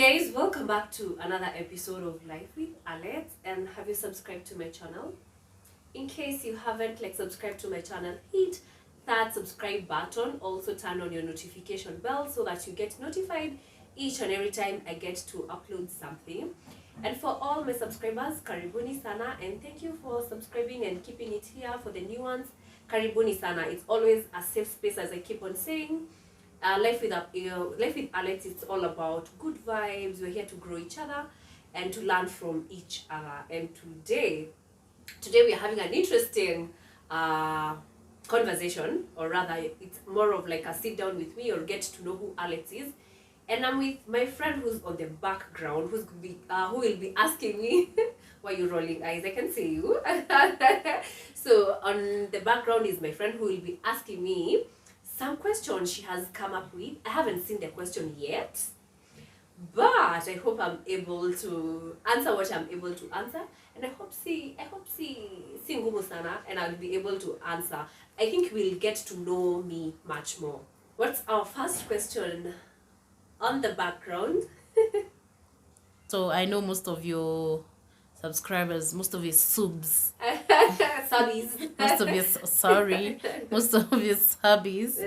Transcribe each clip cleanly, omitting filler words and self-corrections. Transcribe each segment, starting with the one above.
guys, welcome back to another episode of Life with Allets, and have you subscribed to my channel? In case you haven't subscribed to my channel, hit that subscribe button. Also turn on your notification bell so that you get notified each and every time I get to upload something. And for all my subscribers, karibuni sana, and thank you for subscribing and keeping it here. For the new ones, karibuni sana. It's always a safe space, as I keep on saying. Life with Allets, it's all about good vibes. We're here to grow each other and to learn from each other. And today we are having an interesting conversation, or rather it's more of like a sit down with me or get to know who Allets is. And I'm with my friend who's on the background, who will be asking me why are you rolling eyes? I can see you. So on the background is my friend who will be asking me some questions she has come up with. I haven't seen the question yet, but I hope I'm able to answer what I'm able to answer, and I hope si ngumu sana, and I'll be able to answer. I think we'll get to know me much more. What's our first question on the background? So I know most of your subscribers, most of your subs, most of your subbies,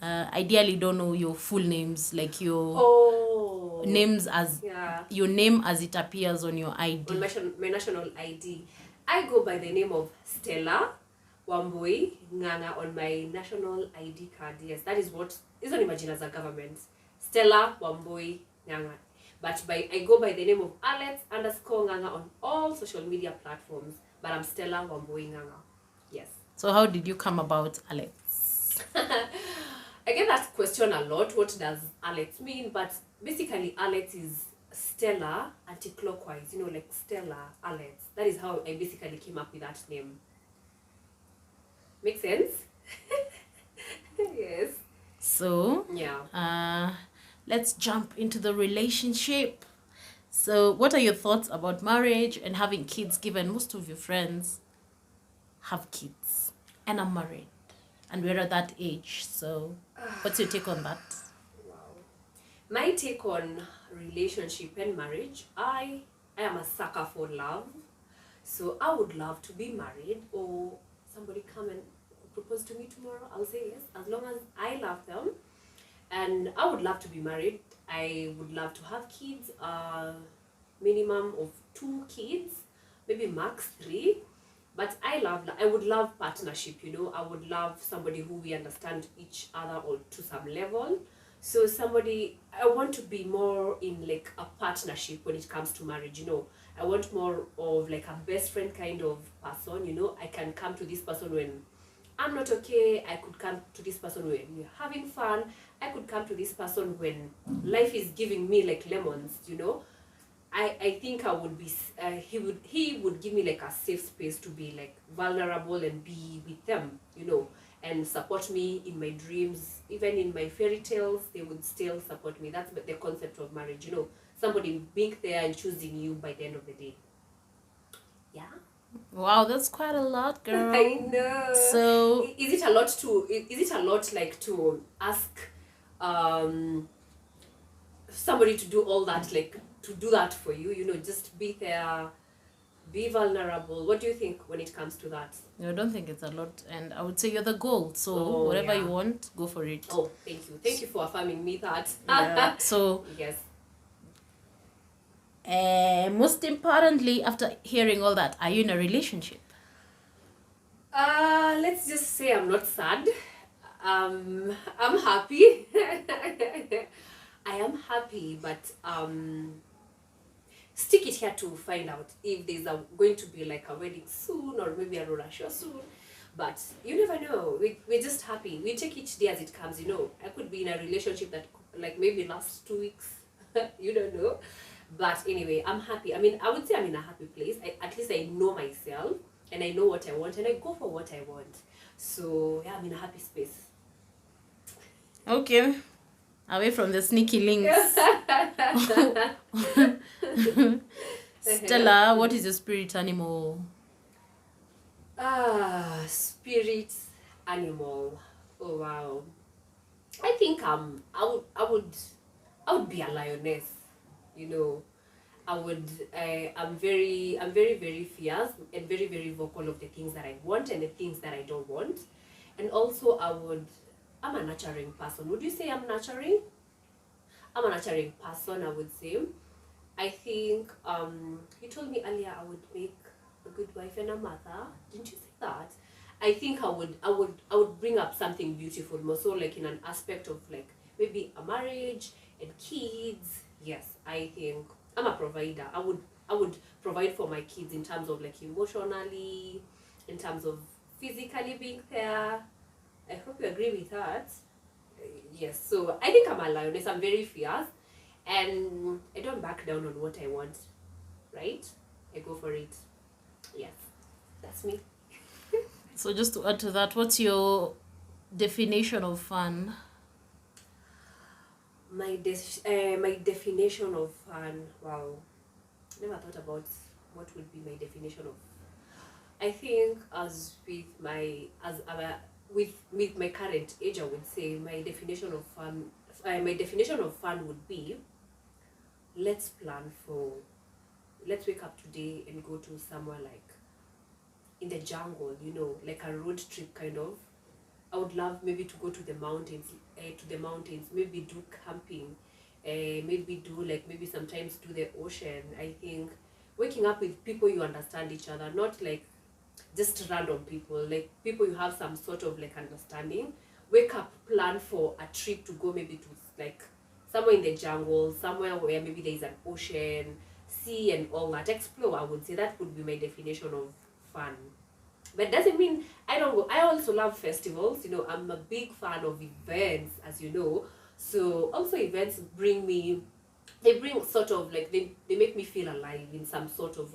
ideally don't know your full names, like your names as your name as it appears on your ID. On my national ID, I go by the name of Stella Wambui Nganga on my national ID card. Yes, that is what is on imagine as a government. Stella Wambui Nganga. But I go by the name of Allets_Nganga on all social media platforms. But I'm Stella Wambui Nganga. Yes. So how did you come about Allets? I get that question a lot. What does Allets mean? But basically, Allets is Stella anti-clockwise. You know, like Stella Allets. That is how I basically came up with that name. Make sense? Yes. So yeah. Let's jump into the relationship. So what are your thoughts about marriage and having kids, given most of your friends have kids and are married and we're at that age? So what's your take on that? Wow. My take on relationship and marriage, I am a sucker for love. So I would love to be married, or somebody come and propose to me tomorrow. I'll say yes, as long as I love them. And I would love to be married. I would love to have kids, minimum of 2 kids, maybe max 3. But I would love partnership, you know. I would love somebody who we understand each other or to some level. So I want to be more in like a partnership when it comes to marriage, you know. I want more of like a best friend kind of person, you know. I can come to this person when I'm not okay. I could come to this person when we're having fun. I could come to this person when life is giving me like lemons, you know. I think I would be he would give me like a safe space to be like vulnerable and be with them, you know, and support me in my dreams. Even in my fairy tales, they would still support me. That's the concept of marriage, you know. Somebody being there and choosing you by the end of the day. Yeah. Wow, that's quite a lot, girl. I know. So is it a lot like to ask somebody to do all that, like to do that for you, you know, just be there, be vulnerable? What do you think when it comes to that? I don't think it's a lot, and I would say you're the goal, so whatever you want, go for it. Oh, thank you for affirming me that. Yeah. So yes. Most importantly, after hearing all that, are you in a relationship? Let's just say I'm not sad. I'm happy. I am happy, but stick it here to find out if there's going to be like a wedding soon, or maybe a roller show soon. But you never know. We're just happy. We take each day as it comes, you know. I could be in a relationship that like maybe lasts 2 weeks. You don't know. But anyway, I'm happy. I mean, I would say I'm in a happy place. At least I know myself, and I know what I want, and I go for what I want. So yeah, I'm in a happy space. Okay. Away from the sneaky links. Stella, what is your spirit animal? Spirit animal. Oh wow. I think I would be a lioness. You know, I'm very fierce and very, very vocal of the things that I want and the things that I don't want. And also I'm a nurturing person. Would you say I'm nurturing? I'm a nurturing person, I would say. I think you told me earlier I would make a good wife and a mother. Didn't you say that? I think I would bring up something beautiful, more so like in an aspect of like maybe a marriage and kids. Yes, I think I'm a provider. I would provide for my kids in terms of like emotionally, in terms of physically being there. I hope you agree with that. Yes, so I think I'm a lioness. I'm very fierce and I don't back down on what I want, right? I go for it. Yes, that's me. So just to add to that, what's your definition of fun? My definition of fun. Wow, never thought about what would be my definition of. I think with my current age, I would say my definition of fun. My definition of fun would be, let's plan for, let's wake up today and go to somewhere like in the jungle, like a road trip kind of. I would love maybe to go to the mountains, maybe do camping, maybe do like maybe sometimes do the ocean. I think waking up with people you understand each other, not like just random people, like people you have some sort of like understanding. Wake up, plan for a trip to go maybe to like somewhere in the jungle, somewhere where maybe there is an ocean, sea and all that. Explore, I would say that would be my definition of fun. But doesn't mean I don't go. I also love festivals. I'm a big fan of events, as you know. So also events they bring sort of like they make me feel alive in some sort of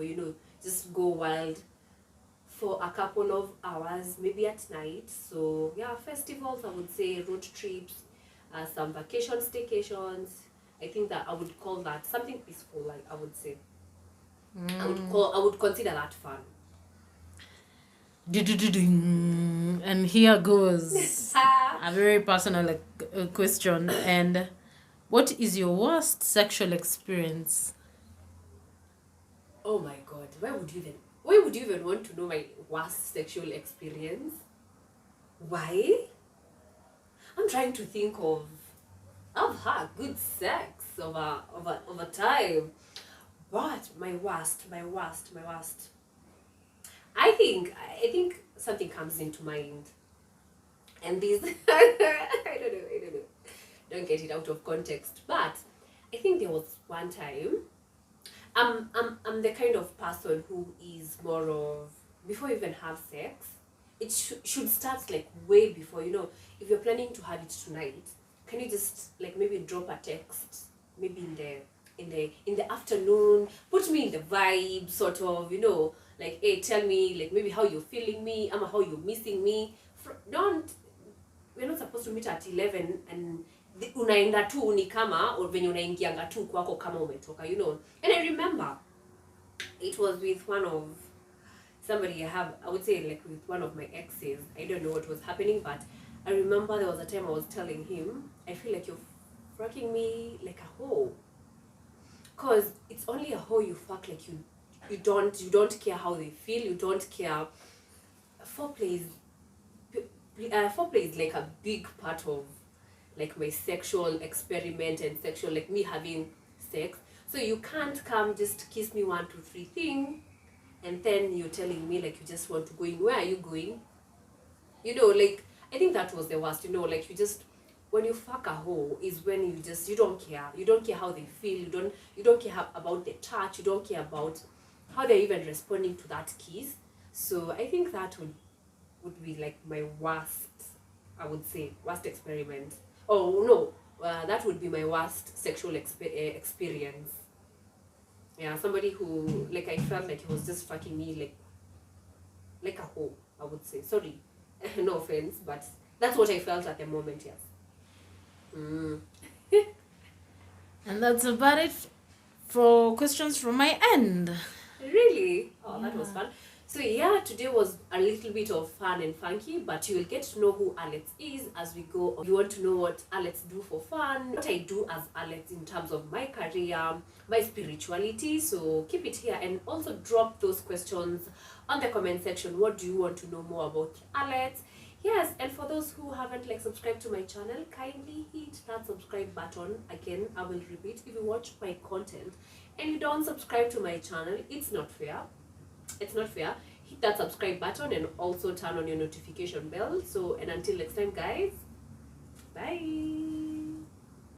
just go wild for a couple of hours, maybe at night. So yeah, festivals, I would say road trips, some vacation staycations. I think that I would call that something peaceful, like I would say. I would consider that fun. And here goes a very personal question. And what is your worst sexual experience? Oh my god, why would you even want to know my worst sexual experience? Why? I'm trying to think of. I've had good sex over time, but my worst. I think something comes into mind, and this I don't know. Don't get it out of context, but I think there was one time. I'm the kind of person who is more of, before you even have sex, it should start like way before. If you're planning to have it tonight, can you just like maybe drop a text, maybe in the afternoon, put me in the vibe, sort of, like, hey, tell me like maybe how you're feeling me, how you're missing me. Don't We're not supposed to meet at 11 and unaenda tu ni kama or venye unaingianga tu kwako kama umetoka, and I remember it was with one of somebody I would say like with one of my exes. I don't know what was happening, but I remember there was a time I was telling him, I feel like you're fucking me like a hoe, because it's only a hoe you fuck. Like you don't care how they feel, you don't care. Foreplay is like a big part of like my sexual experiment and sexual, like me having sex. So you can't come just kiss me 1 2 3 thing and then you're telling me like you just want to go in. Where are you going? Like I think that was the worst. Like you just, when you fuck a hoe is when you don't care how they feel. You don't care about the touch. You don't care about how they're even responding to that kiss. So I think that would be like my worst, I would say, worst experiment. Oh no, that would be my worst sexual experience. Yeah, somebody who, like, I felt like he was just fucking me like a hoe, I would say. Sorry, no offense, but that's what I felt at the moment. Yes. And that's about it for questions from my end. Really? Oh, that was fun. So yeah, today was a little bit of fun and funky, but you will get to know who Allets is as we go. If you want to know what Allets do for fun, what I do as Allets in terms of my career, my spirituality, so keep it here, and also drop those questions on the comment section. What do you want to know more about Allets? Yes, and for those who haven't subscribed to my channel, kindly hit that subscribe button. Again, I will repeat, if you watch my content and you don't subscribe to my channel, it's not fair. It's not fair. Hit that subscribe button and also turn on your notification bell. So, and until next time, guys, bye.